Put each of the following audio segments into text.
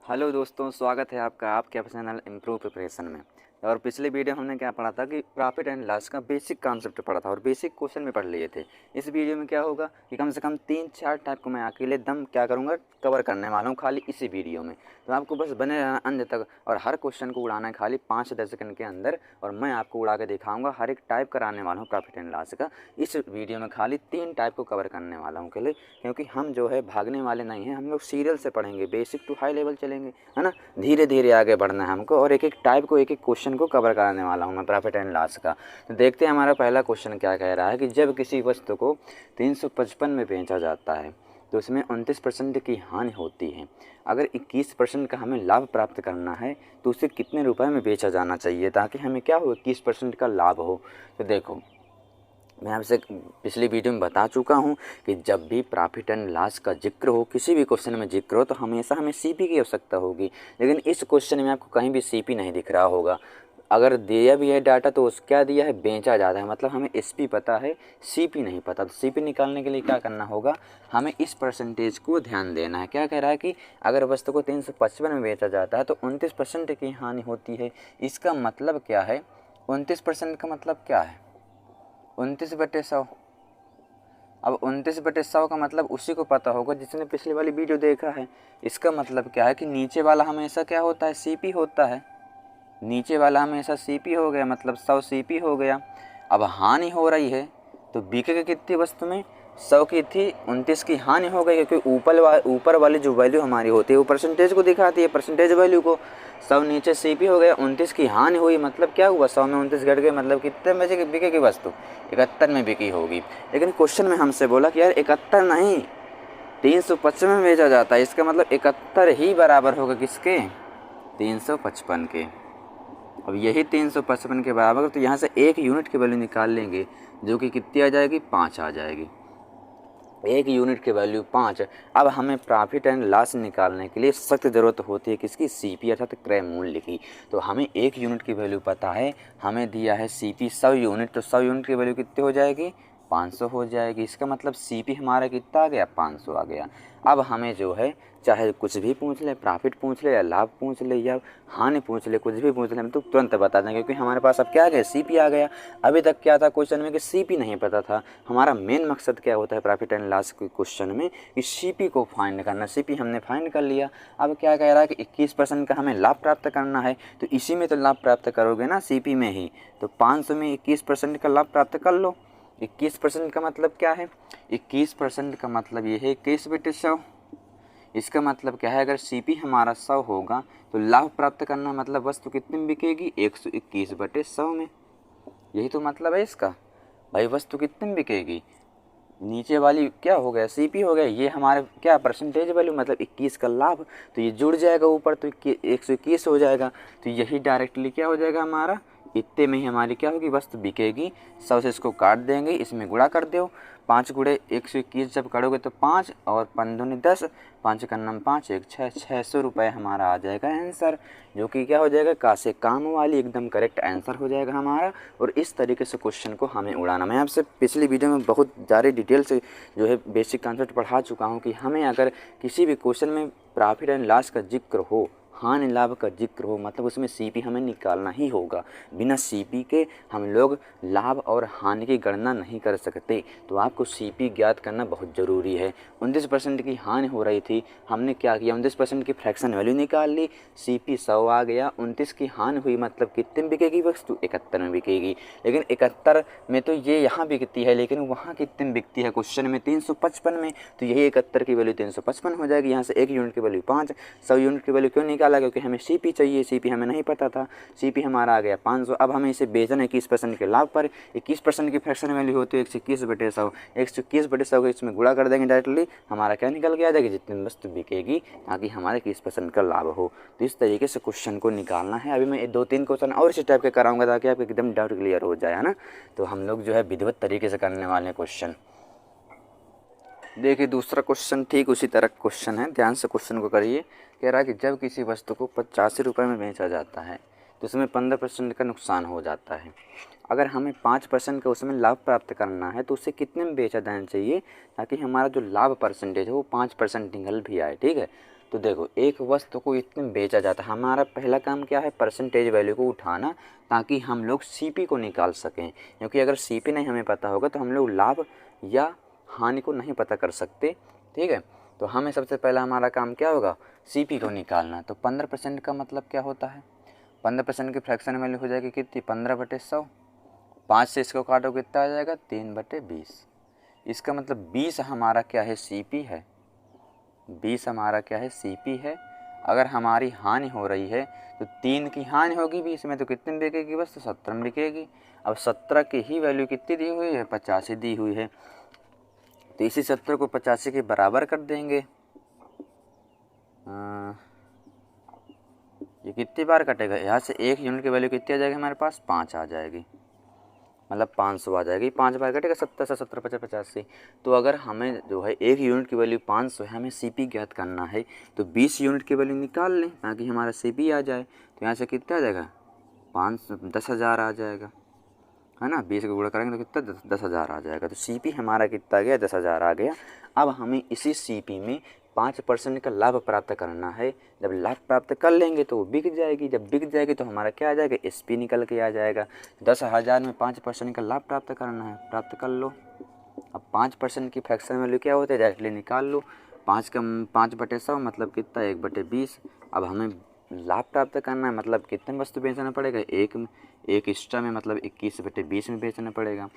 Hello दोस्तों, स्वागत है आपका आपके चैनल इम्प्रूव प्रिपरेशन में। और पिछले वीडियो में हमने क्या पढ़ा था कि प्रॉफिट एंड लॉस का बेसिक कॉन्सेप्ट पढ़ा था और बेसिक क्वेश्चन भी पढ़ लिए थे। इस वीडियो में क्या होगा कि कम से कम 3-4 टाइप को मैं अकेले दम क्या करूँगा, कवर करने वाला हूँ खाली इसी वीडियो में। तो आपको बस बने रहना अंत तक और हर क्वेश्चन को उड़ाना है खाली 5-10 सेकंड के अंदर, और मैं आपको उड़ा के दिखाऊँगा। हर एक टाइप कराने वाला हूँ प्रॉफिट एंड लॉस का। इस वीडियो में खाली 3 टाइप को कवर करने वाला हूँ अकेले, क्योंकि हम जो है भागने वाले नहीं हैं। हम लोग सीरियल से पढ़ेंगे, बेसिक टू हाई लेवल चलेंगे, है ना। धीरे धीरे आगे बढ़ना है हमको और एक एक टाइप को, एक एक क्वेश्चन को कवर कराने वाला हूँ मैं प्रॉफिट एंड लॉस का। तो देखते हैं हमारा पहला क्वेश्चन क्या कह रहा है कि जब किसी वस्तु को 355 में बेचा जाता है तो उसमें 29% की हानि होती है। अगर 21% का हमें लाभ प्राप्त करना है तो उसे कितने रुपए में बेचा जाना चाहिए ताकि हमें क्या हो, 21% का लाभ हो। तो देखो, मैं आपसे पिछली वीडियो में बता चुका हूँ कि जब भी प्रॉफिट एंड लॉस का जिक्र हो, किसी भी क्वेश्चन में जिक्र हो, तो हमेशा हमें सीपी की आवश्यकता होगी। लेकिन इस क्वेश्चन में आपको कहीं भी सीपी नहीं दिख रहा होगा। अगर दिया भी है डाटा तो क्या दिया है, बेचा जाता है, मतलब हमें एसपी पता है, सीपी नहीं पता। तो सीपी निकालने के लिए क्या करना होगा, हमें इस परसेंटेज को ध्यान देना है। क्या कह रहा है कि अगर वस्तु को 355 में बेचा जाता है तो 29% की हानि होती है। इसका मतलब क्या है, 29% का मतलब क्या है, 29/100। अब 29/100 का मतलब उसी को पता होगा जिसने पिछली वाली वीडियो देखा है। इसका मतलब क्या है कि नीचे वाला हमेशा क्या होता है, सीपी होता है। नीचे वाला हमेशा सीपी हो गया, मतलब 100 सीपी हो गया। अब हानि हो रही है तो बिकेगा कितनी वस्तु में, 100 की थी, 29 की हानि हो गई, क्योंकि ऊपर वाली जो वैल्यू हमारी होती है वो परसेंटेज को दिखाती है, परसेंटेज वैल्यू को। 100 नीचे सीपी हो गया, 29 की हानि हुई, मतलब क्या हुआ, 100 में 29 घट गए, मतलब कितने बजे बिकेगी वस्तु, 71 में बिकी होगी। लेकिन क्वेश्चन में हमसे बोला कि यार 71 नहीं, 355 में बेचा जाता है। इसका मतलब 71 ही बराबर होगा किसके, 355 के। अब यही 355 के बराबर, तो यहाँ से एक यूनिट की वैल्यू निकाल लेंगे, जो कि कितनी आ जाएगी, 5 आ जाएगी। एक यूनिट की वैल्यू 5। अब हमें प्रॉफिट एंड लॉस निकालने के लिए सख्त ज़रूरत होती है किसकी, सीपी अर्थात क्रय मूल्य की। तो हमें एक यूनिट की वैल्यू पता है, हमें दिया है सीपी 100 यूनिट, तो 100 यूनिट की वैल्यू कितनी हो जाएगी, 500 हो जाएगी। इसका मतलब सीपी हमारा कितना आ गया, 500 आ गया। अब हमें जो है चाहे कुछ भी पूछ ले, प्रॉफिट पूछ ले या लाभ पूछ ले या हानि पूछ ले, कुछ भी पूछ ले, हम तो तुरंत बता देंगे, क्योंकि हमारे पास अब क्या आ गया, सीपी आ गया। अभी तक क्या था क्वेश्चन में कि सीपी नहीं पता था। हमारा मेन मकसद क्या होता है प्रॉफिट एंड लॉस के क्वेश्चन में, कि सीपी को फाइंड करना। सीपी हमने फाइंड कर लिया। अब क्या कह रहा है कि 21% का हमें लाभ प्राप्त करना है, तो इसी में तो लाभ प्राप्त करोगे ना, सीपी में ही। तो 500 में 21% का लाभ प्राप्त कर लो। 21% का मतलब क्या है, 21% का मतलब ये है 21/100। इसका मतलब क्या है, अगर सीपी हमारा 100 होगा तो लाभ प्राप्त करना मतलब वस्तु कितने में बिकेगी, 121/100 में। यही तो मतलब है इसका भाई, वस्तु कितने में बिकेगी। नीचे वाली क्या हो गया, सीपी हो गया, ये हमारे क्या परसेंटेज वैल्यू, मतलब 21 का लाभ, तो ये जुड़ जाएगा ऊपर, तो 121 हो जाएगा। तो यही डायरेक्टली क्या हो जाएगा हमारा, इतने में ही हमारी क्या होगी, वस्तु बिकेगी। 100 से इसको काट देंगे, इसमें गुणा कर दो, 5 गुणे 121 जब करोगे तो 5 और 5 दूनी 10, 5 का नाम 5 1 6, 600 रुपये हमारा आ जाएगा आंसर, जो कि क्या हो जाएगा, का से काम वाली एकदम करेक्ट आंसर हो जाएगा हमारा। और इस तरीके से क्वेश्चन को हमें उड़ाना। मैं आपसे पिछली वीडियो में बहुत ज़्यादा डिटेल से जो है बेसिक कॉन्सेप्ट पढ़ा चुका हूँ कि हमें अगर किसी भी क्वेश्चन में प्रॉफिट एंड लॉस का जिक्र हो, हानि लाभ का जिक्र हो, मतलब उसमें सीपी हमें निकालना ही होगा। बिना सीपी के हम लोग लाभ और हानि की गणना नहीं कर सकते। तो आपको सीपी ज्ञात करना बहुत ज़रूरी है। 29% की हानि हो रही थी, हमने क्या किया, 29% की फ्रैक्शन वैल्यू निकाल ली, सीपी 100 आ गया। 29 की हानि हुई मतलब कितने में बिकेगी वस्तु, 71 में बिकेगी। लेकिन 71 में तो ये यहाँ बिकती है, लेकिन वहाँ कितने में बिकती है, क्वेश्चन में 355 में। तो यही 71 की वैल्यू 355 हो जाएगी। यहाँ से एक यूनिट की वैल्यू 5, 100 यूनिट की वैल्यू क्यों निकाला, क्योंकि हमें सीपी चाहिए, सीपी हमें नहीं पता था, सीपी हमारा आ गया 500। अब हमें इसे बेचना है 21% के लाभ पर। 21% की फ्रैक्शन वैल्यू होती है 121/100, 121/100 को इसमें गुणा कर देंगे डायरेक्टली, हमारा क्या निकल के आ जाएगी, जितनी वस्तु बिकेगी, ताकि हमारे 21% का लाभ हो। तो इस तरीके से क्वेश्चन को निकालना है। अभी मैं 2-3 क्वेश्चन और इसी टाइप के कराऊंगा ताकि आपको एकदम डाउट क्लियर हो जाए, है ना। तो हम लोग जो है विधिवत तरीके से करने वाले हैं क्वेश्चन। देखिए दूसरा क्वेश्चन ठीक उसी तरह क्वेश्चन है, ध्यान से क्वेश्चन को करिए। कह रहा है कि जब किसी वस्तु को 85 रुपये में बेचा जाता है तो उसमें 15% का नुकसान हो जाता है। अगर हमें 5% का उसमें लाभ प्राप्त करना है तो उसे कितने में बेचा जाना चाहिए ताकि हमारा जो लाभ परसेंटेज है वो 5% निकल भी आए, ठीक है। तो देखो एक वस्तु को इतने में बेचा जाता है, हमारा पहला काम क्या है, परसेंटेज वैल्यू को उठाना ताकि हम लोग सीपी को निकाल सकें। क्योंकि अगर सीपी नहीं हमें पता होगा तो हम लोग लाभ या हानि को नहीं पता कर सकते। ठीक है, तो हमें सबसे पहला हमारा काम क्या होगा, सीपी को निकालना। तो 15% का मतलब क्या होता है, 15% की फ्रैक्शन वैल्यू हो जाएगी कितनी, 15/100। 5 से इसको काटो कितना आ जाएगा, 3/20। इसका मतलब 20 हमारा क्या है, सीपी है। 20 हमारा क्या है, सीपी है। अगर हमारी हानि हो रही है तो 3 की हानि होगी 20 में, तो कितने में बिकेगी बस, तो 17 में बिकेगी। अब 17 की ही वैल्यू कितनी दी हुई है, 85 दी हुई है। तो इसी 70 को 85 के बराबर कर देंगे। ये कितनी बार कटेगा, यहाँ से 1 यूनिट की वैल्यू कितनी आ जाएगी हमारे पास, 5 आ जाएगी, मतलब 500 आ जाएगी। 5 बार कटेगा 70 से 70 50 85। तो अगर हमें जो है 1 यूनिट की वैल्यू 500 है, हमें सीपी ज्ञात करना है, तो 20 यूनिट की वैल्यू निकाल लें ताकि हमारा सीपी आ जाए। तो यहाँ से कितना आ जाएगा, 10,000 आ जाएगा, है ना। 20 का गुणा करेंगे तो कितना, 10,000 आ जाएगा। तो सीपी हमारा कितना आ गया, 10,000 आ गया। अब हमें इसी सीपी में 5% का लाभ प्राप्त करना है। जब लाभ प्राप्त कर लेंगे तो वो बिक जाएगी, जब बिक जाएगी तो हमारा क्या आ जाएगा, एसपी निकल के आ जाएगा। 10,000 में 5% का लाभ प्राप्त करना है, प्राप्त कर लो। अब 5% की फ्रैक्शन वैल्यू क्या होती है, डायरेक्टली निकाल लो। 5/100 मतलब कितना, 1/20। अब हमें लाभ प्राप्त करना है, मतलब कितने वस्तु बेचना पड़ेगा, एक एक्स्ट्रा में, मतलब 21/20 में बेचना पड़ेगा।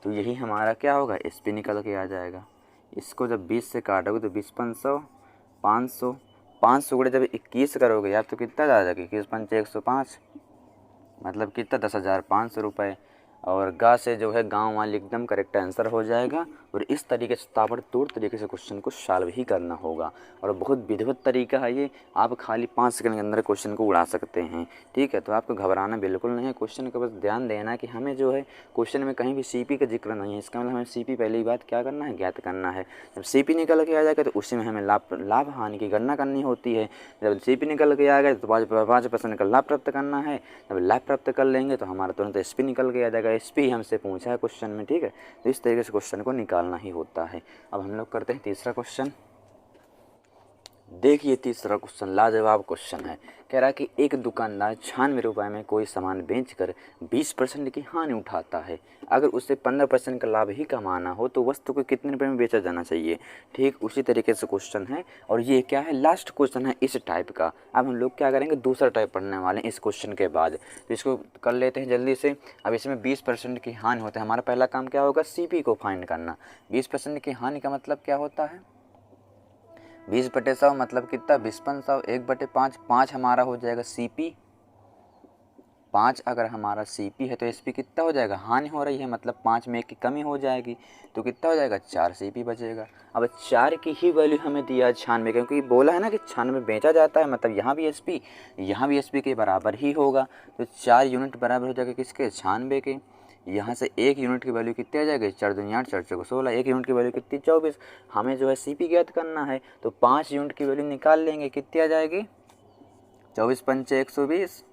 तो यही हमारा क्या होगा, एसपी निकल के आ जाएगा। इसको जब 20 से काटोगे तो 20 500, 500 गुणे जब 21 करोगे यार तो कितना आ जाएगा, 21 5 105, मतलब कितना, 10,500 रुपये। और गा से जो है गांव वाले एकदम करेक्ट आंसर हो जाएगा। और इस तरीके से ताबड़तोड़ तरीके से क्वेश्चन को सॉल्व ही करना होगा। और बहुत विधिवत तरीका है ये, आप खाली 5 सेकंड के अंदर क्वेश्चन को उड़ा सकते हैं। ठीक है, तो आपको घबराना बिल्कुल नहीं है। क्वेश्चन का बस ध्यान देना कि हमें जो है क्वेश्चन में कहीं भी सीपी का जिक्र नहीं है, इसका मतलब हमें सीपी पहली बात क्या करना है, ज्ञात करना है। जब सीपी निकल के आ जाएगा तो उसी में हमें लाभ हानि की गणना करनी होती है। जब सीपी निकल के आ गया तो 5% का लाभ प्राप्त करना है। जब लाभ प्राप्त कर लेंगे तो हमारा तुरंत एसपी निकल के आ जाएगा। एसपी हमसे पूछा है क्वेश्चन में, ठीक है, तो इस तरीके से क्वेश्चन को निकालना ही होता है। अब हम लोग करते हैं तीसरा क्वेश्चन। देखिए तीसरा क्वेश्चन लाजवाब क्वेश्चन है। कह रहा है कि एक दुकानदार 96 रुपये में कोई सामान बेचकर 20% की हानि उठाता है। अगर उसे 15% का लाभ ही कमाना हो तो वस्तु को कितने रुपये में बेचा जाना चाहिए। ठीक उसी तरीके से क्वेश्चन है, और ये क्या है, लास्ट क्वेश्चन है इस टाइप का। अब हम लोग क्या करेंगे, दूसरा टाइप पढ़ने वाले हैं इस क्वेश्चन के बाद, तो इसको कर लेते हैं जल्दी से। अब इसमें 20% की हानि होता है, हमारा पहला काम क्या होगा, सीपी को फाइंड करना। 20% की हानि का मतलब क्या होता है, 20/100 मतलब कितना, 20/100, 1/5, 5 हमारा हो जाएगा सीपी। 5 अगर हमारा सीपी है तो एसपी कितना हो जाएगा, हानि हो रही है मतलब 5 में 1 की कमी हो जाएगी, तो कितना हो जाएगा, 4 सीपी बचेगा। अब 4 की ही वैल्यू हमें दिया है 96, क्योंकि बोला है ना कि 96 बेचा जाता है, मतलब यहाँ भी एसपी के बराबर ही होगा। तो 4 यूनिट बराबर हो जाएगा किसके, 96 के। यहाँ से 1 यूनिट की वैल्यू कितनी आ जाएगी, 4 दूनी 8, 4 चौको 16, 1 यूनिट की वैल्यू कितनी, 24। हमें जो है सीपी ज्ञात करना है, तो 5 यूनिट की वैल्यू निकाल लेंगे, कितनी आ जाएगी, 24 पंचे 120,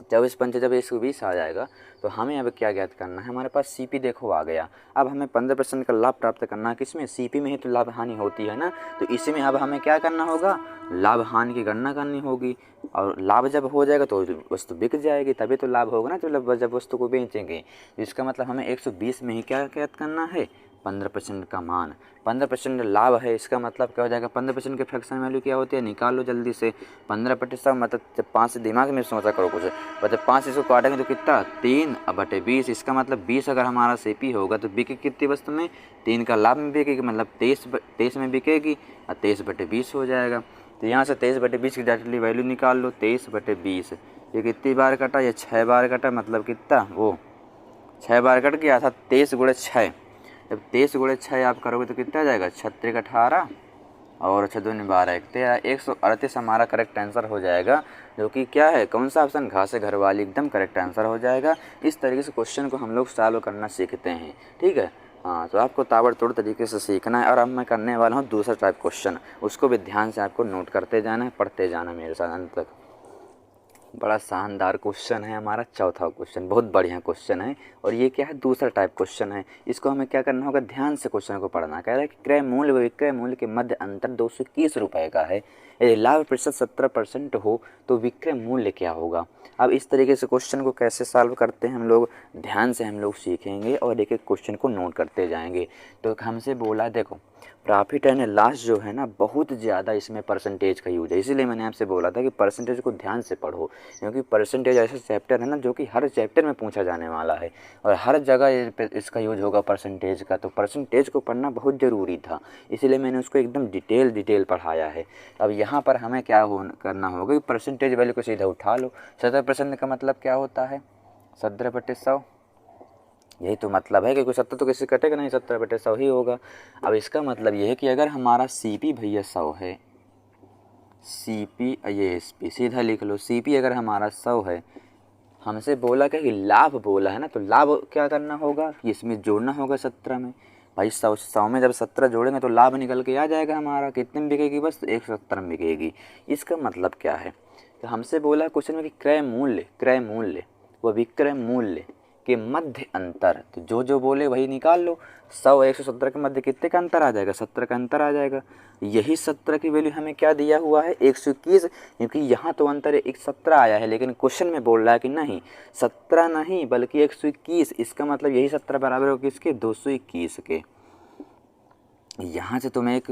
24 पंचे जब 120 आ जाएगा। तो हमें अब क्या ज्ञात करना है, हमारे पास सीपी देखो आ गया। अब हमें 15% का लाभ प्राप्त करना है, किसमें, सीपी में ही तो लाभ हानि होती है ना। तो इसी में अब हमें क्या करना होगा, लाभ हानि की गणना करनी होगी। और लाभ जब हो जाएगा तो वस्तु बिक जाएगी, तभी तो लाभ होगा ना, तो जब वस्तु को बेचेंगे। तो इसका मतलब हमें 120 में ही क्या ज्ञात करना है, 15% का मान। 15% लाभ है, इसका मतलब क्या हो जाएगा, 15% की फ्रैक्शन वैल्यू क्या होती है, निकाल लो जल्दी से। 15% मतलब जब 5 से दिमाग में सोचा करो कुछ, और जब 5 इसको काटेंगे तो कितना, 3/20। इसका मतलब 20 अगर हमारा सीपी होगा तो बिकेगी कितनी वस्तु में, 3 का लाभ में बिकेगी, मतलब 23 में बिकेगी, और 23/20 हो जाएगा। तो यहाँ से 23/20 की डायरेक्टली वैल्यू निकाल लो, 23/20। ये कितनी बार कटा, ये 6 बार कटा, मतलब कितना, वो 6 बार कट गया था, 23 × 6। जब 23 × 6 आप करोगे तो कितना आ जाएगा, 36 18 और 6 दूनी 12 13, 138 हमारा करेक्ट आंसर हो जाएगा, जो कि क्या है, कौन सा ऑप्शन, घास से घर वाली, एकदम करेक्ट आंसर हो जाएगा। इस तरीके से क्वेश्चन को हम लोग सॉल्व करना सीखते हैं, ठीक है। हाँ, तो आपको ताबड़तोड़ तरीके से सीखना है। और अब मैं करने वाला हूँ दूसरा टाइप क्वेश्चन, उसको भी ध्यान से आपको नोट करते जाना है, पढ़ते जाना मेरे साथ अंत तक। बड़ा शानदार क्वेश्चन है हमारा चौथा क्वेश्चन, बहुत बढ़िया क्वेश्चन है। और ये क्या है, दूसरा टाइप क्वेश्चन है। इसको हमें क्या करना होगा, ध्यान से क्वेश्चन को पढ़ना। कह रहा है कि क्रय मूल्य व विक्रय मूल्य के मध्य अंतर 221 रुपये का है। यदि लाभ प्रतिशत 17% हो तो विक्रय मूल्य क्या होगा। अब इस तरीके से क्वेश्चन को कैसे सॉल्व करते हैं हम लोग, ध्यान से हम लोग सीखेंगे और एक एक क्वेश्चन को नोट करते जाएंगे। तो हमसे बोला, देखो प्रॉफिट एंड लॉस जो है ना, बहुत ज़्यादा इसमें परसेंटेज का यूज है। इसीलिए मैंने आपसे बोला था कि परसेंटेज को ध्यान से पढ़ो, क्योंकि परसेंटेज ऐसा चैप्टर है ना जो कि हर चैप्टर में पूछा जाने वाला है और हर जगह इसका यूज होगा परसेंटेज का। तो परसेंटेज को पढ़ना बहुत ज़रूरी था, इसीलिए मैंने उसको एकदम डिटेल पढ़ाया है। अब यहाँ पर हमें क्या करना होगा कि परसेंटेज वैल्यू को सीधा उठा लो। 17% का मतलब क्या होता है, 17/100, यही तो मतलब है, क्योंकि 70 तो किसी कटेगा नहीं, 17/100 ही होगा। अब इसका मतलब ये है कि अगर हमारा CP भैया 100 है, CP ये SP सीधा लिख लो, CP अगर हमारा 100 है, हमसे बोला क्या कि लाभ बोला है ना, तो लाभ क्या करना होगा कि इसमें जोड़ना होगा 17 में। भाई 100 में जब 17 जोड़ेंगे तो लाभ निकल के आ जाएगा हमारा, कितने में बिकेगी, बस 170 में बिकेगी। इसका मतलब क्या है, तो हमसे बोला क्वेश्चन में कि क्रय मूल्य व विक्रय मूल्य के मध्य अंतर, तो जो बोले वही निकाल लो। 100 और 170 के मध्य कितने का अंतर आ जाएगा, 17 का अंतर आ जाएगा। यही 17 की वैल्यू हमें क्या दिया हुआ है, 121, क्योंकि यहाँ तो अंतर है 17 आया है, लेकिन क्वेश्चन में बोल रहा है कि नहीं 17 नहीं बल्कि 121। इसका मतलब यही 17 बराबर हो किसके, 221 के। यहाँ से तुम एक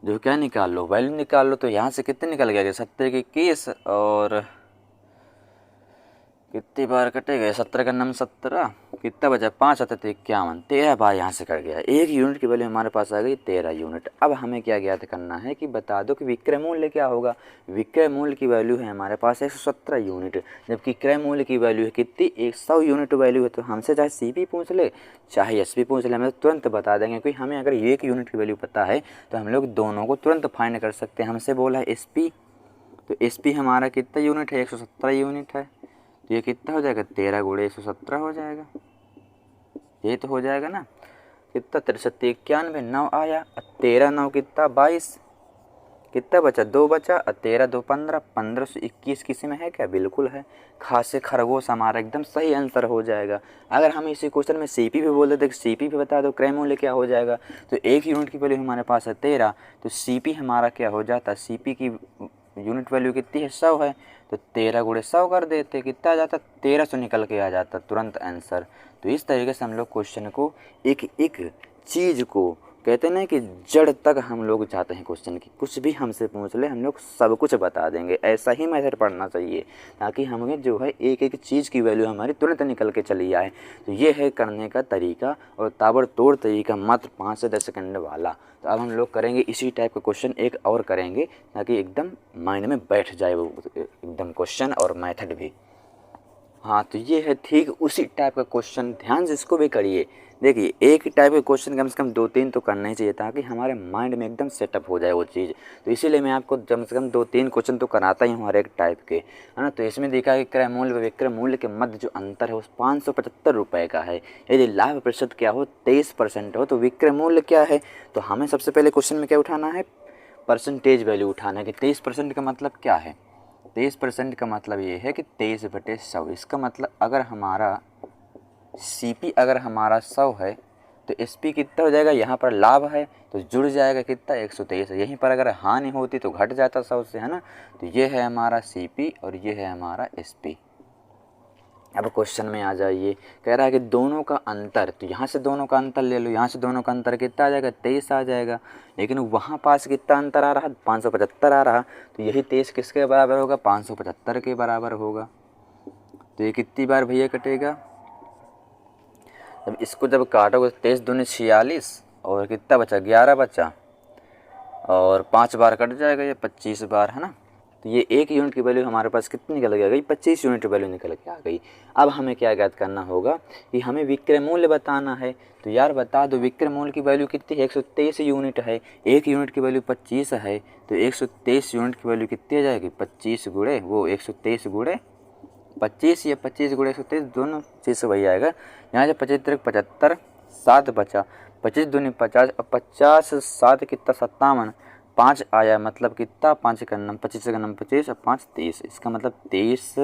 जो क्या निकाल लो, वैल्यू निकाल लो, तो यहाँ से कितने निकल गया, 17 के 21 और कितनी बार कटेगा, 17 का नाम 17, कितना बचा, 5 7 51, 13 बार यहाँ से कट गया। 1 यूनिट की वैल्यू हमारे पास आ गई 13 यूनिट। अब हमें क्या ज्ञात करना है कि बता दो कि विक्रय मूल्य क्या होगा। विक्रय मूल्य की वैल्यू है हमारे पास 117 यूनिट, जबकि क्रय मूल्य की वैल्यू है कितनी, 100 यूनिट वैल्यू है। तो हमसे चाहे CP पूछ ले चाहे SP पूछ ले, हमें तुरंत बता देंगे, क्योंकि हमें अगर 1 यूनिट की वैल्यू पता है तो हम लोग दोनों को तुरंत फाइंड कर सकते हैं। हमसे बोला है SP, तो SP हमारा कितना यूनिट है, 117 यूनिट है। तो ये कितना हो जाएगा, 13 गुणे 117 हो जाएगा, ये तो हो जाएगा ना। कितना, 63 91 9 आया, 13 9 कितना 22, कितना बचा, 2 बचा, 13 2 15, 1521 किसी में है क्या, बिल्कुल है। खासे खरगोश हमारा एकदम सही आंसर हो जाएगा। अगर हम इसी क्वेश्चन में CP भी बोल देते, CP भी बता दो क्रय मूल्य क्या हो जाएगा, तो 1 यूनिट की वैल्यू हमारे पास है 13, तो CP हमारा क्या हो जाता, CP की यूनिट वैल्यू कितनी है, 100 है, तो 13 गुणे 100 कर देते, कितना आ जाता, 1300 निकल के आ जाता तुरंत आंसर। तो इस तरीके से हम लोग क्वेश्चन को एक एक चीज़ को कहते हैं ना कि जड़ तक हम लोग चाहते हैं क्वेश्चन की, कुछ भी हमसे पूछ ले हम लोग सब कुछ बता देंगे। ऐसा ही मेथड पढ़ना चाहिए ताकि हमें जो है एक एक चीज़ की वैल्यू हमारी तुरंत निकल के चली आए। तो ये है करने का तरीका, और ताबड़तोड़ तरीका, मात्र 5 से 10 सेकंड वाला। तो अब हम लोग करेंगे इसी टाइप का क्वेश्चन एक और करेंगे, ताकि एकदम माइंड में बैठ जाए वो एकदम क्वेश्चन और मेथड भी। हाँ, तो ये है ठीक उसी टाइप का क्वेश्चन, ध्यान से इसको भी करिए। देखिए एक टाइप के क्वेश्चन कम से कम 2-3 तो करना ही चाहिए, ताकि हमारे माइंड में एकदम सेटअप हो जाए वो चीज़। तो इसीलिए मैं आपको कम से कम 2-3 क्वेश्चन तो कराता ही हूँ हर एक टाइप के, है ना। तो इसमें देखा कि क्रय मूल्य व विक्रय मूल्य के मध्य जो अंतर है वो 575 रुपये का है। यदि लाभ प्रतिशत क्या हो, 23% हो, तो विक्रय मूल्य क्या है। तो हमें सबसे पहले क्वेश्चन में क्या उठाना है, परसेंटेज वैल्यू उठाना है कि 23% का मतलब क्या है। 23% का मतलब ये है कि 23/100। इसका मतलब अगर हमारा CP अगर हमारा 100 है तो SP कितना हो जाएगा, यहाँ पर लाभ है तो जुड़ जाएगा कितना, 123। यहीं पर अगर हानि होती तो घट जाता 100 से, है ना। तो ये है हमारा CP और ये है हमारा SP। अब क्वेश्चन में आ जाइए, कह रहा है कि दोनों का अंतर, तो यहाँ से दोनों का अंतर ले लो, यहाँ से दोनों का अंतर कितना आ जाएगा, 23 आ जाएगा। लेकिन वहाँ पास कितना अंतर आ रहा, 575 आ रहा, तो यही 23 किसके बराबर होगा, 575 के बराबर होगा। तो ये कितनी बार भैया कटेगा, जब इसको जब काटोगे 23 दूनी 46 और कितना बचा, 11 बचा, और 5 बार कट जाएगा, ये 25 बार, है ना। तो ये 1 यूनिट की वैल्यू हमारे पास कितनी निकल के आ गई, 25 यूनिट वैल्यू निकल के आ गई। अब हमें क्या ज्ञात करना होगा कि हमें विक्रय मूल्य बताना है। तो यार बता दो विक्रय मूल्य की वैल्यू कितनी है, 123 यूनिट है। 1 यूनिट की वैल्यू 25 है, तो 123 यूनिट की वैल्यू कितनी आ जाएगी, 25 गुणे वो 123 गुणे 25 या 25 गुणे 123 दोनों चीज़ से वही आएगा। यहाँ से 25 75, 7 बचा, 25 दूनी 50, अब 50 7 कितना 57, 5 आया मतलब कितना, 5 का नंबर 25 का नंबर 25 और 5 30, इसका मतलब 23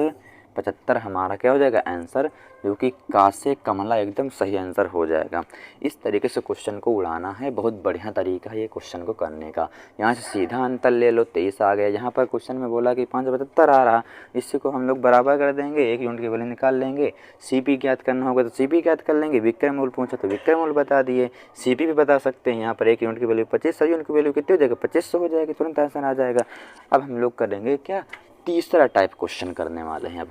75 हमारा क्या हो जाएगा आंसर, जो कि का से कमला एकदम सही आंसर हो जाएगा। इस तरीके से क्वेश्चन को उड़ाना है, बहुत बढ़िया तरीका है ये क्वेश्चन को करने का। यहाँ से सीधा अंतर ले लो, 23 आ गया। यहाँ पर क्वेश्चन में बोला कि 5 आ रहा, इसी को हम लोग बराबर कर देंगे, 1 यूनिट की वैल्यू निकाल लेंगे। सीपी ज्ञात करना होगा तो सीपी ज्ञात कर लेंगे, विक्रय मूल्य पूछा तो विक्रय मूल्य बता दिए, सीपी भी बता सकते हैं। यहाँ पर 1 यूनिट की वैल्यू 25, 100 यूनिट की वैल्यू कितनी हो जाएगा, 2500 हो जाएगी, तुरंत आंसर आ जाएगा। अब हम लोग करेंगे क्या, तीसरा टाइप क्वेश्चन करने वाले हैं। अब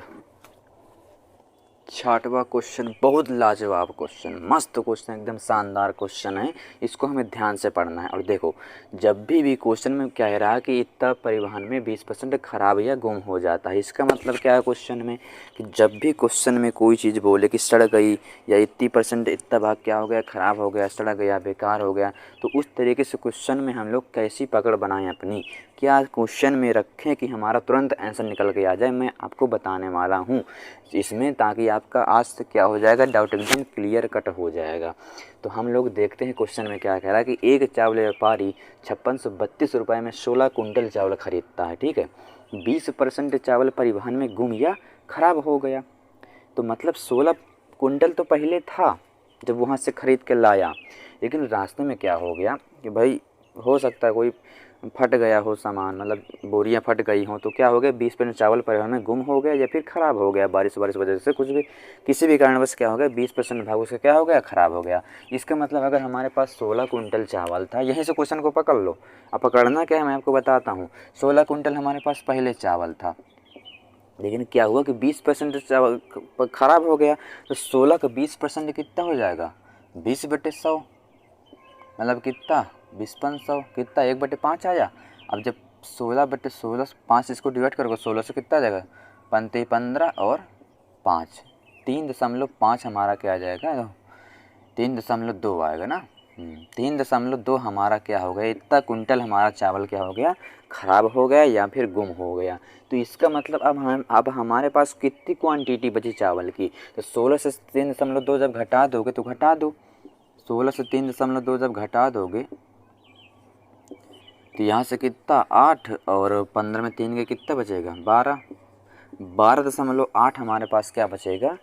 6वां क्वेश्चन बहुत लाजवाब क्वेश्चन, मस्त क्वेश्चन, एकदम शानदार क्वेश्चन है। इसको हमें ध्यान से पढ़ना है। और देखो, जब भी क्वेश्चन में कह रहा है कि इतना परिवहन में 20% खराब या गुम हो जाता है, इसका मतलब क्या है क्वेश्चन में, कि जब भी क्वेश्चन में कोई चीज़ बोले कि सड़ गई या इतनी % इतना भाग क्या हो गया, ख़राब हो गया, सड़ गया, बेकार हो गया, तो उस तरीके से क्वेश्चन में हम लोग कैसी पकड़ बनाएं अपनी, क्या क्वेश्चन में रखें कि हमारा तुरंत आंसर निकल के आ जाए, मैं आपको बताने वाला हूँ इसमें, ताकि आपका आज से क्या हो जाएगा, डाउट एकदम क्लियर कट हो जाएगा। तो हम लोग देखते हैं क्वेश्चन में क्या कह रहा है कि एक चावल व्यापारी 5632 रुपये में 16 कुंटल चावल खरीदता है, ठीक है। 20% चावल परिवहन में गुम या खराब हो गया, तो मतलब 16 कुंटल तो पहले था जब वहाँ से ख़रीद के लाया, लेकिन रास्ते में क्या हो गया कि भाई हो सकता है कोई फट गया हो सामान, मतलब बोरियां फट गई हों, तो क्या हो गया, 20% चावल परिवहन में गुम हो गया या फिर ख़राब हो गया, बारिश वजह से कुछ भी किसी भी कारणवश क्या हो गया, 20% भाग उसका क्या हो गया, ख़राब हो गया। इसका मतलब अगर हमारे पास 16 कुंटल चावल था, यहीं से क्वेश्चन को पकड़ लो। अब पकड़ना क्या है मैं आपको बताता हूँ। 16 कुंटल हमारे पास पहले चावल था, लेकिन क्या हुआ कि 20% चावल ख़राब हो गया, तो 16 का 20% कितना हो जाएगा, 20/100, मतलब कितना, 20/100 कितना, 1/5 आया। अब जब 16/16 5 इसको डिवाइड करोगे 16 से कितना आ जाएगा, 15 और 5, 3.5 हमारा क्या आ जाएगा, 3.2 आएगा ना। 3.2 हमारा क्या हो गया, इतना कुंटल हमारा चावल क्या हो गया, ख़राब हो गया या फिर गुम हो गया। तो इसका मतलब अब हमारे पास कितनी क्वांटिटी बची चावल की, तो 16 से 3.2 जब घटा दोगे तो घटा दो, 16 से 3.2 जब घटा दोगे तो यहाँ से कितना 8 और 15 में 3 के कितना बचेगा 12, 12.8 हमारे पास क्या बचेगा,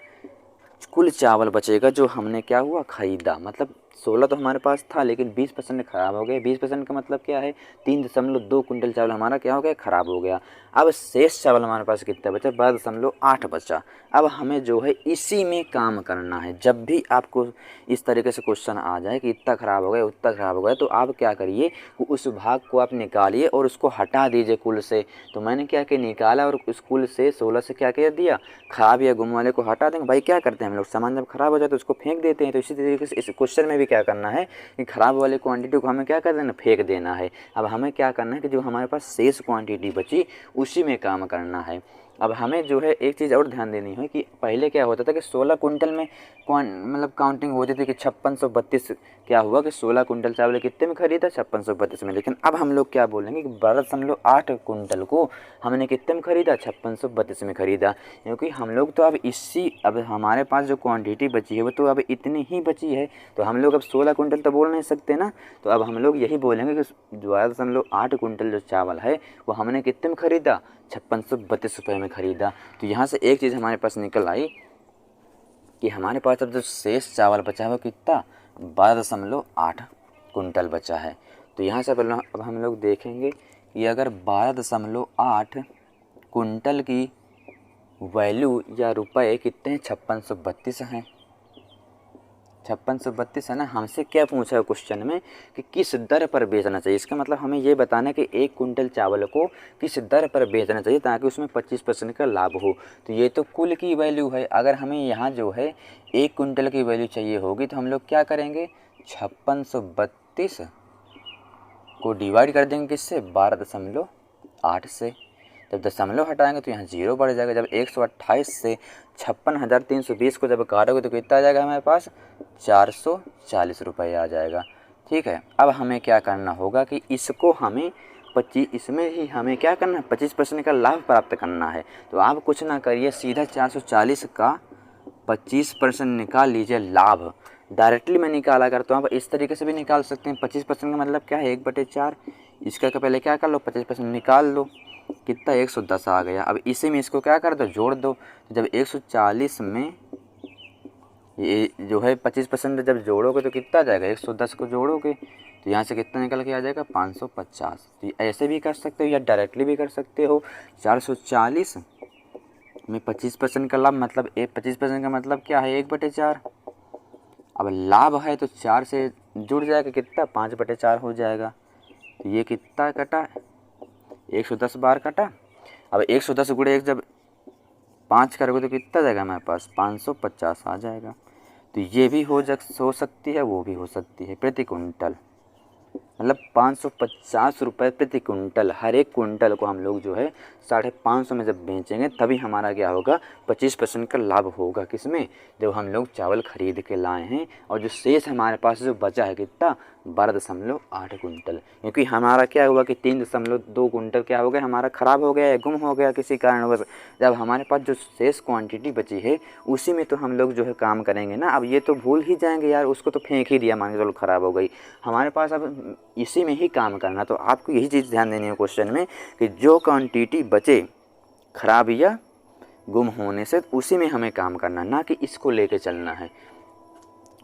कुल चावल बचेगा जो हमने क्या हुआ ख़रीदा। मतलब 16 तो हमारे पास था, लेकिन 20% ख़राब हो गया। 20% का मतलब क्या है, 3.2 कुंटल चावल हमारा क्या हो गया, ख़राब हो गया। अब शेष चावल हमारे पास कितना बचा, 12.8 बचा। अब हमें जो है इसी में काम करना है। जब भी आपको इस तरीके से क्वेश्चन आ जाए कि इतना ख़राब हो गया, उतना ख़राब हो गया, तो आप क्या करिए, उस भाग को आप निकालिए और उसको हटा दीजिए कुल से। तो मैंने क्या किया, निकाला और उस कुल से 16 से क्या कर दिया, ख़राब या गुम वाले को हटा देंगे। भाई क्या करते हैं हम लोग, सामान जब ख़राब हो जाए तो उसको फेंक देते हैं। तो इसी तरीके से इस क्वेश्चन में भी क्या करना है कि ख़राब वाले क्वांटिटी को हमें क्या कर देना, फेंक देना है। अब हमें क्या करना है कि जो हमारे पास शेष क्वांटिटी बची उसी में काम करना है। अब हमें जो है एक चीज़ और ध्यान देनी है कि पहले क्या होता था कि 16 कुंटल में मतलब काउंटिंग होती थी कि 5632, क्या हुआ कि 16 कुंटल चावल कितने में खरीदा, 5632 में। लेकिन अब हम लोग क्या बोलेंगे कि 12.8 कुंटल को हमने कितने में खरीदा, 5632 में खरीदा। क्योंकि हम लोग तो अब हमारे पास जो क्वांटिटी बची है वो तो अब इतनी ही बची है, तो हम लोग अब 16 कुंटल तो बोल नहीं सकते ना। तो अब हम लोग यही बोलेंगे कि 12.8 कुंटल जो चावल है वो हमने कितने में खरीदा, 5632 रुपये में ख़रीदा। तो यहाँ से एक चीज़ हमारे पास निकल आई कि हमारे पास अब जो शेष चावल बचा है वो कितना, 12.8 कुंटल बचा है। तो यहाँ से अब हम लोग देखेंगे कि अगर 12.8 कुंटल की वैल्यू या रुपए कितने हैं, 5632 हैं, 5632 है ना। हमसे क्या पूछा है क्वेश्चन में कि किस दर पर बेचना चाहिए। इसका मतलब हमें ये बताना है कि 1 कुंटल चावल को किस दर पर बेचना चाहिए ताकि उसमें 25% का लाभ हो। तो ये तो कुल की वैल्यू है। अगर हमें यहाँ जो है 1 कुंटल की वैल्यू चाहिए होगी तो हम लोग क्या करेंगे, 5632 को डिवाइड कर देंगे किससे, 12.8 से। जब दशमलव हटाएंगे तो यहाँ 0 बढ़ जाएगा। जब 128 से 56,320 को जब काटोगे तो कितना आ जाएगा हमारे पास, 440 रुपये आ जाएगा। ठीक है, अब हमें क्या करना होगा कि इसको हमें इसमें ही हमें क्या करना है, 25% का लाभ प्राप्त करना है। तो आप कुछ ना करिए, सीधा 440 का 25% निकाल लीजिए लाभ। डायरेक्टली मैं निकाला करता हूँ, आप इस तरीके से भी निकाल सकते हैं। 25% का मतलब क्या है, 1/4 इसका का पहले क्या कर लो 25% निकाल लो, कितना 110 आ गया। अब इसी में इसको क्या कर दो जोड़ दो, तो जब 140 में ये जो है 25% जब जोड़ोगे तो कितना आ जाएगा, 110 को जोड़ोगे तो यहाँ से कितना निकल के आ जाएगा 550। तो ऐसे भी कर सकते हो या डायरेक्टली भी कर सकते हो। 440 में 25% का लाभ मतलब 25% का मतलब क्या है 1/4। अब लाभ है तो 4 से जुड़ जाएगा कितना 5/4 हो जाएगा। तो ये कितना कटा 110 बार कटा। अब 110 गुणे 1 जब 5 करोगे तो कितना जाएगा हमारे पास 550 आ जाएगा। तो ये भी हो सकती है, वो भी हो सकती है प्रति कुंटल, मतलब 550 रुपये प्रति कुंटल। हर एक कुंटल को हम लोग जो है 550 में जब बेचेंगे तभी हमारा क्या होगा 25% का लाभ होगा। किसमें, जब हम लोग चावल खरीद के लाए हैं और जो शेष हमारे पास जो बचा है कितना 12.8 कुंटल, क्योंकि हमारा क्या हुआ कि 3.2 कुंटल क्या हो गया हमारा ख़राब हो गया है, गुम हो गया किसी कारणवश। जब हमारे पास जो शेष क्वांटिटी बची है उसी में तो हम लोग जो है काम करेंगे ना। अब ये तो भूल ही जाएंगे यार, उसको तो फेंक ही दिया, मान के चलो ख़राब हो गई, हमारे पास अब इसी में ही काम करना। तो आपको यही चीज़ ध्यान देनी है क्वेश्चन में कि जो क्वांटिटी बचे ख़राब या गुम होने से उसी में हमें काम करना, ना कि इसको लेके चलना है।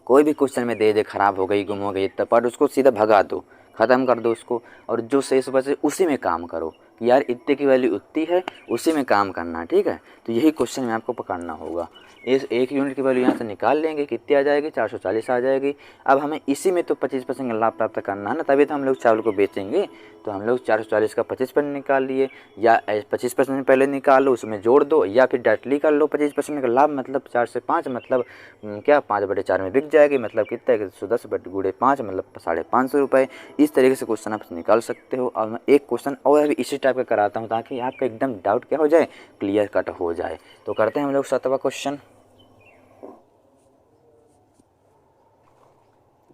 कोई भी क्वेश्चन में दे ख़राब हो गई गुम हो गई इतना पर उसको सीधा भगा दो, ख़त्म कर दो उसको, और जो शेष बचे उसी में काम करो कि यार इतने की वैल्यू उतनी है उसी में काम करना, ठीक है। तो यही क्वेश्चन में आपको पकड़ना होगा। इस 1 यूनिट की वैल्यू यहाँ से निकाल लेंगे, कितनी आ जाएगी 440 आ जाएगी। अब हमें इसी में तो 25% का लाभ प्राप्त करना है ना, तभी तो हम लोग चावल को बेचेंगे। तो हम लोग 440 का 25% निकाल लिए, या 25% पहले निकाल लो उसमें जोड़ दो, या फिर डायरेक्टली कर लो 25% का लाभ, मतलब 4 से 5 मतलब क्या 5/4 में बिक जाएगी, मतलब कितना है 110 गुणे 5 मतलब 550 रुपये। इस तरीके से क्वेश्चन आप निकाल सकते हो। और मैं एक क्वेश्चन और अभी इसी टाइप का कराता हूँ ताकि आपका एकदम डाउट क्या हो जाए, क्लियर कट हो जाए। तो करते हैं हम लोग 7वां क्वेश्चन।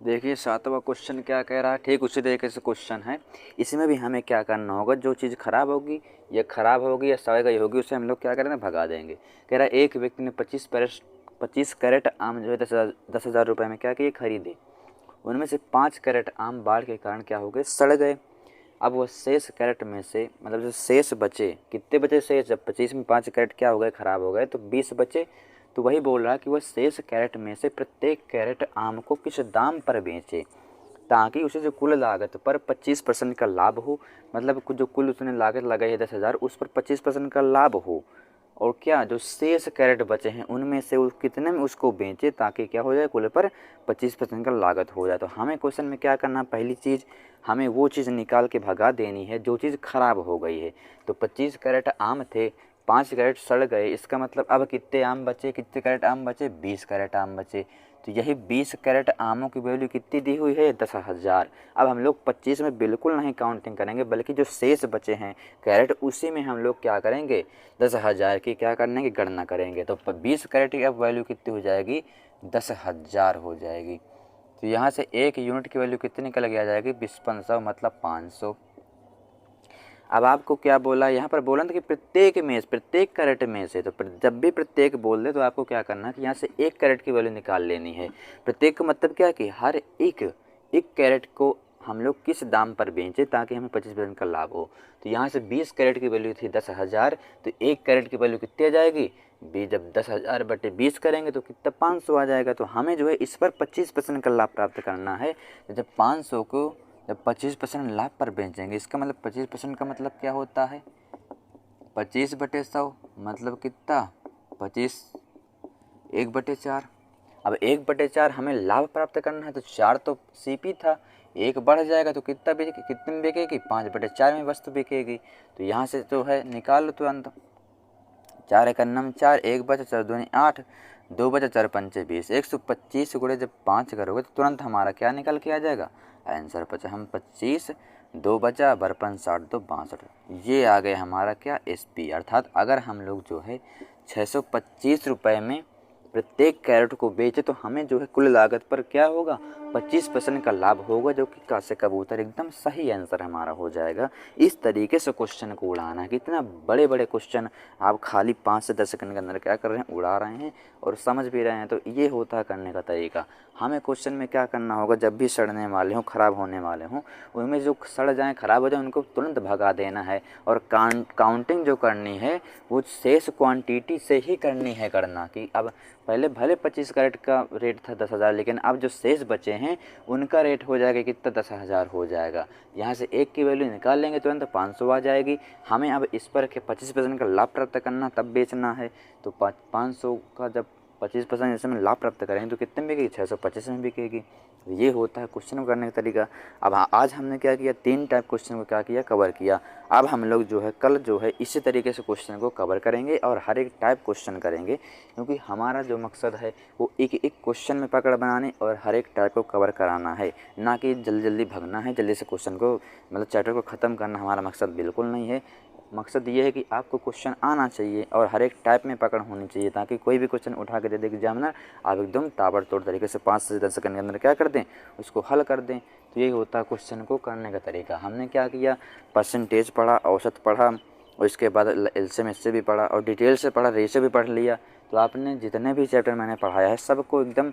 देखिए 7वां क्वेश्चन क्या कह रहा है, ठीक उसी तरीके से क्वेश्चन है। इसमें भी हमें क्या करना होगा, जो चीज़ खराब होगी या सड़ गई होगी उसे हम लोग क्या करेंगे भगा देंगे। कह रहा है एक व्यक्ति ने 25 कैरेट आम जो है 10,000 रुपये में क्या किए खरीदे। उनमें से 5 कैरेट आम बाढ़ के कारण क्या हो गए सड़ गए। अब वो शेष कैरेट में से मतलब जो शेष बचे, कितने बचे शेष, जब 25 में 5 कैरेट क्या हो गए खराब हो गए तो 20 बचे। तो वही बोल रहा है कि वह शेष कैरेट में से प्रत्येक कैरेट आम को किस दाम पर बेचे ताकि उसे जो कुल लागत पर 25% का लाभ हो, मतलब जो कुल उसने लागत लगाई है 10,000 उस पर 25% का लाभ हो। और क्या जो शेष कैरेट बचे हैं उनमें से वो कितने में उसको बेचे ताकि क्या हो जाए कुल पर 25% का लागत हो जाए। तो हमें क्वेश्चन में क्या करना, पहली चीज़ हमें वो चीज़ निकाल के भगा देनी है जो चीज़ खराब हो गई है। तो 25 कैरेट आम थे, 5 कैरेट सड़ गए, इसका मतलब अब कितने आम बचे, कितने कैरेट आम बचे 20 कैरेट आम बचे। तो यही 20 कैरेट आमों की वैल्यू कितनी दी हुई है 10,000। अब हम लोग 25 में बिल्कुल नहीं काउंटिंग करेंगे बल्कि जो शेष बचे हैं कैरेट उसी में हम लोग क्या करेंगे 10,000 की क्या करने की गणना करेंगे। तो 20 कैरेट की अब वैल्यू कितनी हो जाएगी 10,000 हो जाएगी। तो यहाँ से 1 यूनिट की वैल्यू कितनी निकल के आ जाएगी 2500 मतलब 500। अब आपको क्या बोला यहाँ पर, बोला था कि प्रत्येक कैरेट में से, तो जब भी प्रत्येक बोल दे तो आपको क्या करना कि यहाँ से 1 कैरेट की वैल्यू निकाल लेनी है। प्रत्येक का मतलब क्या है कि हर एक कैरेट को हम लोग किस दाम पर बेचें ताकि हमें 25% का लाभ हो। तो यहाँ से 20 कैरेट की वैल्यू थी 10,000, तो 1 कैरेट की वैल्यू कितनी आ जाएगी जब 10,000 बटे 20 करेंगे तो कितना 500 आ जाएगा। तो हमें जो है इस पर 25% का लाभ प्राप्त करना है। तो जब 500 को जब 25% लाभ पर बेचेंगे, इसका मतलब 25% का मतलब क्या होता है 25/100 मतलब कितना 25 1/4। अब 1/4 हमें लाभ प्राप्त करना है तो 4 तो सीपी था, 1 बढ़ जाएगा तो कितने में बिकेगी 5/4 में वस्तु बिकेगी। तो यहाँ से जो है निकाल लो तुरंत, 4 एक अन्नम 4, 1 बचा 4 दूनी 8, 2 बचा 4 पंचे 20, 125 गुणे जब 5 करोगे तो तुरंत हमारा क्या निकल के आ जाएगा आंसर। बचा हम 25, 2 बचा बरपन 60 2 62, ये आ गए हमारा क्या SP। अर्थात अगर हम लोग जो है 625 रुपये में प्रत्येक कैरेट को बेचे तो हमें जो है कुल लागत पर क्या होगा, 25% का लाभ होगा, जो कि क से कबूतर एकदम सही आंसर हमारा हो जाएगा। इस तरीके से क्वेश्चन को उड़ाना है। कितना बड़े बड़े क्वेश्चन आप खाली 5 से 10 सेकंड के अंदर क्या कर रहे हैं, उड़ा रहे हैं और समझ भी रहे हैं। तो ये होता है करने का तरीका। हमें क्वेश्चन में क्या करना होगा, जब भी सड़ने वाले हों, ख़राब होने वाले हों, उनमें जो सड़ जाएँ, ख़राब हो जाए, उनको तुरंत भगा देना है। और काउंटिंग जो करनी है वो शेष क्वांटिटी से ही करनी है। करना कि अब पहले भले 25 कैरेट का रेट था 10,000, लेकिन अब जो शेष बचे हैं उनका रेट हो जाएगा कितना, 10,000 हो जाएगा। यहाँ से एक की वैल्यू निकाल लेंगे तुरंत 500 आ जाएगी। हमें अब इस पर के 25% का लाभ प्राप्त करना, तब बेचना है। तो 500 का जब 25% जैसे में लाभ प्राप्त करेंगे तो कितने में बिकेगी, 625 में बिकेगी। ये होता है क्वेश्चन करने का तरीका। अब आज हमने क्या किया, 3 टाइप क्वेश्चन को क्या किया, कवर किया। अब हम लोग जो है कल जो है इसी तरीके से क्वेश्चन को कवर करेंगे और हर एक टाइप क्वेश्चन करेंगे, क्योंकि हमारा जो मकसद है वो एक एक क्वेश्चन में पकड़ बनाने और हर एक टाइप को कवर कराना है, ना कि जल्दी जल्दी भगना है, जल्दी से क्वेश्चन को मतलब चैप्टर को ख़त्म करना हमारा मकसद बिल्कुल नहीं है। मकसद ये है कि आपको क्वेश्चन आना चाहिए और हर एक टाइप में पकड़ होनी चाहिए, ताकि कोई भी क्वेश्चन उठा के दे दे एग्जामिनर, आप एकदम ताबड़तोड़ तरीके से 5 से 10 सेकंड के अंदर क्या कर दें, उसको हल कर दें। तो यही होता है क्वेश्चन को करने का तरीका। हमने क्या किया, परसेंटेज पढ़ा, औसत पढ़ा, और इसके बाद एलसीएम इससे भी पढ़ा और डिटेल से पढ़ा, रेशो भी पढ़ लिया। तो आपने जितने भी चैप्टर मैंने पढ़ाया है सबको एकदम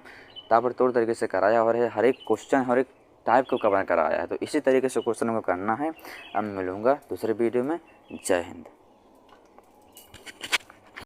ताबड़तोड़ तरीके से कराया और हर एक क्वेश्चन, हर एक टाइप को कवर कराया है। तो इसी तरीके से क्वेश्चन को करना है। अब मिलूँगा दूसरे वीडियो में। जय हिंद।